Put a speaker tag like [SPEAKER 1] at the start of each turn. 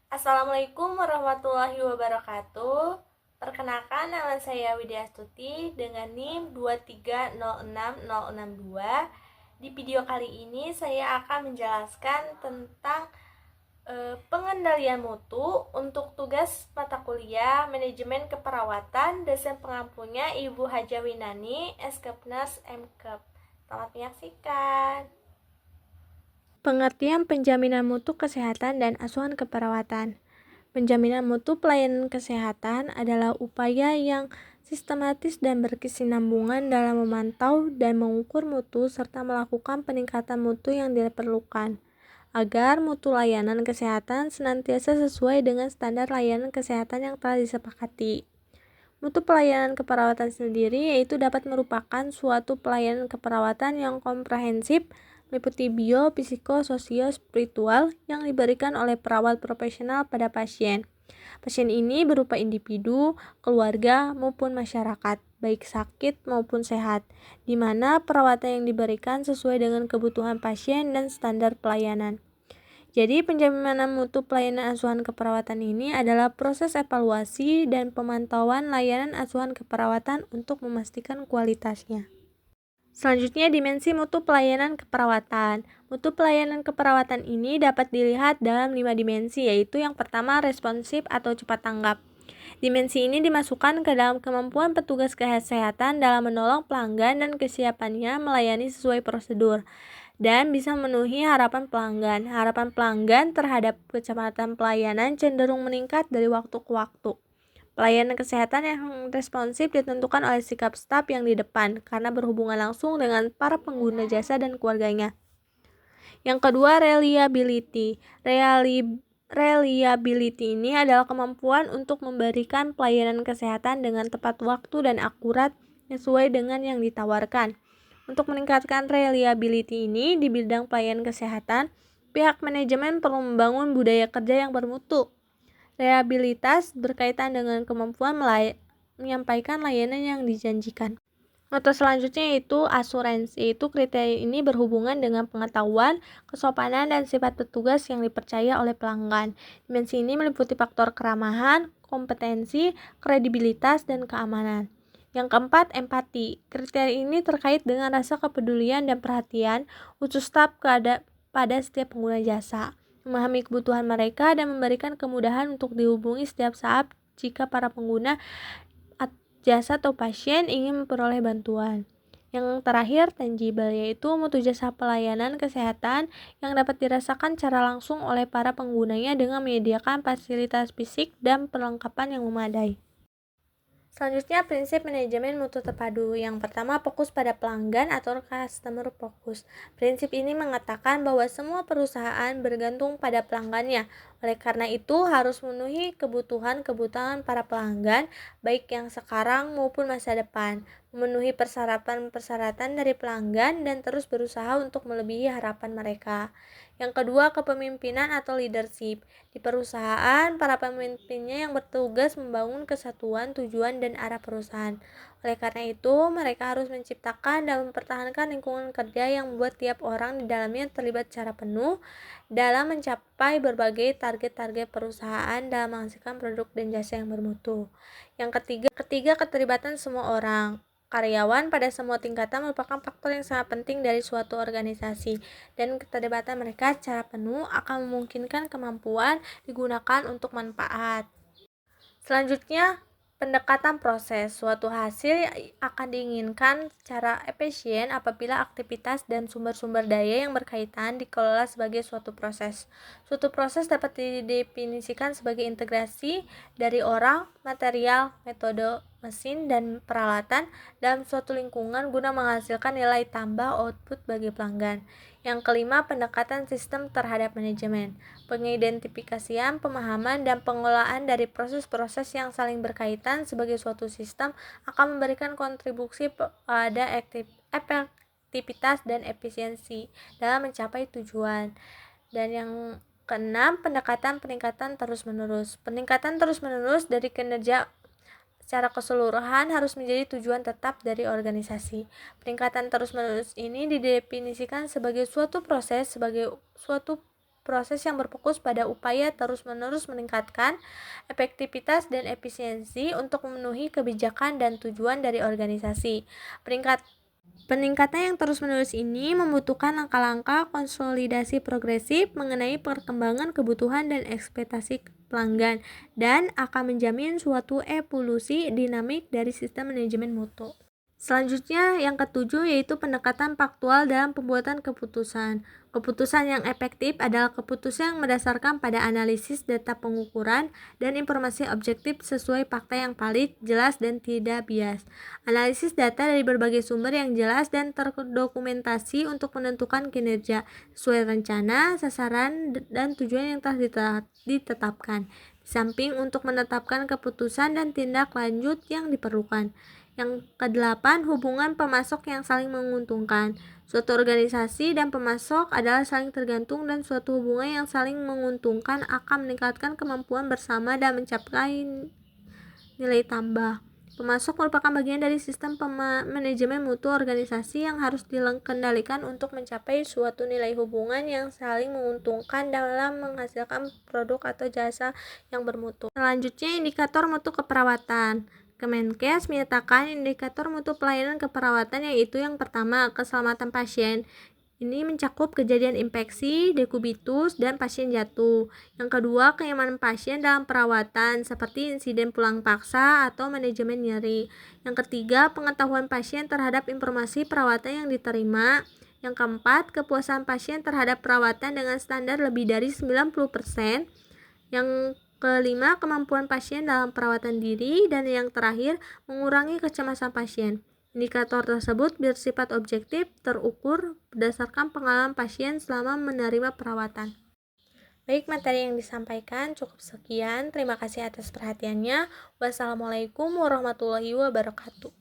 [SPEAKER 1] Assalamualaikum warahmatullahi wabarakatuh. Perkenalkan, nama saya Widya Astuti dengan NIM 2306062. Di video kali ini saya akan menjelaskan tentang pengendalian mutu untuk tugas mata kuliah Manajemen Keperawatan, dosen pengampunya Ibu Haja Winani, Eskepners MKep. Selamat menyaksikan. Pengertian penjaminan mutu kesehatan dan asuhan keperawatan. Penjaminan mutu pelayanan kesehatan adalah upaya yang sistematis dan berkesinambungan dalam memantau dan mengukur mutu serta melakukan peningkatan mutu yang diperlukan agar mutu layanan kesehatan senantiasa sesuai dengan standar layanan kesehatan yang telah disepakati. Mutu pelayanan keperawatan sendiri yaitu dapat merupakan suatu pelayanan keperawatan yang komprehensif meliputi bio, psiko, sosio, spiritual yang diberikan oleh perawat profesional pada pasien. Pasien ini berupa individu, keluarga, maupun masyarakat, baik sakit maupun sehat, di mana perawatan yang diberikan sesuai dengan kebutuhan pasien dan standar pelayanan. Jadi, penjaminan mutu pelayanan asuhan keperawatan ini adalah proses evaluasi dan pemantauan layanan asuhan keperawatan untuk memastikan kualitasnya. Selanjutnya, dimensi mutu pelayanan keperawatan. Mutu pelayanan keperawatan ini dapat dilihat dalam 5 dimensi, yaitu yang pertama responsif atau cepat tanggap. Dimensi ini dimasukkan ke dalam kemampuan petugas kesehatan dalam menolong pelanggan dan kesiapannya melayani sesuai prosedur dan bisa memenuhi harapan pelanggan. Harapan pelanggan terhadap kecepatan pelayanan cenderung meningkat dari waktu ke waktu. Pelayanan kesehatan yang responsif ditentukan oleh sikap staf yang di depan karena berhubungan langsung dengan para pengguna jasa dan keluarganya. Yang kedua, reliability. Reliability ini adalah kemampuan untuk memberikan pelayanan kesehatan dengan tepat waktu dan akurat sesuai dengan yang ditawarkan. Untuk meningkatkan reliability ini di bidang pelayanan kesehatan, pihak manajemen perlu membangun budaya kerja yang bermutu. Reliabilitas berkaitan dengan kemampuan menyampaikan layanan yang dijanjikan. Note selanjutnya yaitu asuransi, yaitu kriteria ini berhubungan dengan pengetahuan, kesopanan, dan sifat petugas yang dipercaya oleh pelanggan. Dimensi ini meliputi faktor keramahan, kompetensi, kredibilitas, dan keamanan. Yang keempat, empati. Kriteria ini terkait dengan rasa kepedulian dan perhatian khusus staf pada setiap pengguna jasa, memahami kebutuhan mereka dan memberikan kemudahan untuk dihubungi setiap saat jika para pengguna jasa atau pasien ingin memperoleh bantuan. Yang terakhir, tangible, yaitu mutu jasa pelayanan kesehatan yang dapat dirasakan secara langsung oleh para penggunanya dengan menyediakan fasilitas fisik dan perlengkapan yang memadai. Selanjutnya, prinsip manajemen mutu terpadu. Yang pertama, fokus pada pelanggan atau customer focus. Prinsip ini mengatakan bahwa semua perusahaan bergantung pada pelanggannya. Oleh karena itu, harus memenuhi kebutuhan para pelanggan, baik yang sekarang maupun masa depan, memenuhi persyaratan dari pelanggan, dan terus berusaha untuk melebihi harapan mereka. Yang kedua, kepemimpinan atau leadership. Di perusahaan, para pemimpinnya yang bertugas membangun kesatuan, tujuan, dan arah perusahaan. Oleh karena itu, mereka harus menciptakan dan mempertahankan lingkungan kerja yang membuat tiap orang di dalamnya terlibat secara penuh dalam mencapai berbagai target-target perusahaan dalam menghasilkan produk dan jasa yang bermutu. Yang ketiga, keterlibatan semua orang. Karyawan pada semua tingkatan merupakan faktor yang sangat penting dari suatu organisasi, dan keterlibatan mereka secara penuh akan memungkinkan kemampuan digunakan untuk manfaat. Selanjutnya, pendekatan proses. Suatu hasil akan diinginkan secara efisien apabila aktivitas dan sumber-sumber daya yang berkaitan dikelola sebagai suatu proses. Suatu proses dapat didefinisikan sebagai integrasi dari orang, material, metode, mesin, dan peralatan dalam suatu lingkungan guna menghasilkan nilai tambah output bagi pelanggan. Yang kelima, pendekatan sistem terhadap manajemen. Pengidentifikasian, pemahaman, dan pengelolaan dari proses-proses yang saling berkaitan sebagai suatu sistem akan memberikan kontribusi pada efektivitas dan efisiensi dalam mencapai tujuan. Dan yang keenam, pendekatan peningkatan terus-menerus. Peningkatan terus-menerus dari kinerja secara keseluruhan harus menjadi tujuan tetap dari organisasi. Peningkatan terus-menerus ini didefinisikan sebagai suatu proses, sebagai suatu proses yang berfokus pada upaya terus-menerus meningkatkan efektivitas dan efisiensi untuk memenuhi kebijakan dan tujuan dari organisasi. Peningkatan yang terus-menerus ini membutuhkan langkah-langkah konsolidasi progresif mengenai perkembangan kebutuhan dan ekspektasi pelanggan, dan akan menjamin suatu evolusi dinamik dari sistem manajemen mutu. Selanjutnya, yang ketujuh yaitu pendekatan faktual dalam pembuatan keputusan. Keputusan yang efektif adalah keputusan yang berdasarkan pada analisis data pengukuran dan informasi objektif sesuai fakta yang valid, jelas, dan tidak bias. Analisis data dari berbagai sumber yang jelas dan terdokumentasi untuk menentukan kinerja sesuai rencana, sasaran, dan tujuan yang telah ditetapkan. Di samping untuk menetapkan keputusan dan tindak lanjut yang diperlukan. Yang kedelapan, hubungan pemasok yang saling menguntungkan. Suatu organisasi dan pemasok adalah saling tergantung, dan suatu hubungan yang saling menguntungkan akan meningkatkan kemampuan bersama dan mencapai nilai tambah. Pemasok merupakan bagian dari sistem manajemen mutu organisasi yang harus dikendalikan untuk mencapai suatu nilai hubungan yang saling menguntungkan dalam menghasilkan produk atau jasa yang bermutu. Selanjutnya, indikator mutu keperawatan. Kemenkes menyatakan indikator mutu pelayanan keperawatan, yaitu yang pertama, keselamatan pasien. Ini mencakup kejadian infeksi, dekubitus, dan pasien jatuh. Yang kedua, kenyamanan pasien dalam perawatan seperti insiden pulang paksa atau manajemen nyeri. Yang ketiga, pengetahuan pasien terhadap informasi perawatan yang diterima. Yang keempat, kepuasan pasien terhadap perawatan dengan standar lebih dari 90%. Yang kelima, kemampuan pasien dalam perawatan diri. Dan yang terakhir, mengurangi kecemasan pasien. Indikator tersebut bersifat objektif, terukur berdasarkan pengalaman pasien selama menerima perawatan. Baik, materi yang disampaikan cukup sekian. Terima kasih atas perhatiannya. Wassalamualaikum warahmatullahi wabarakatuh.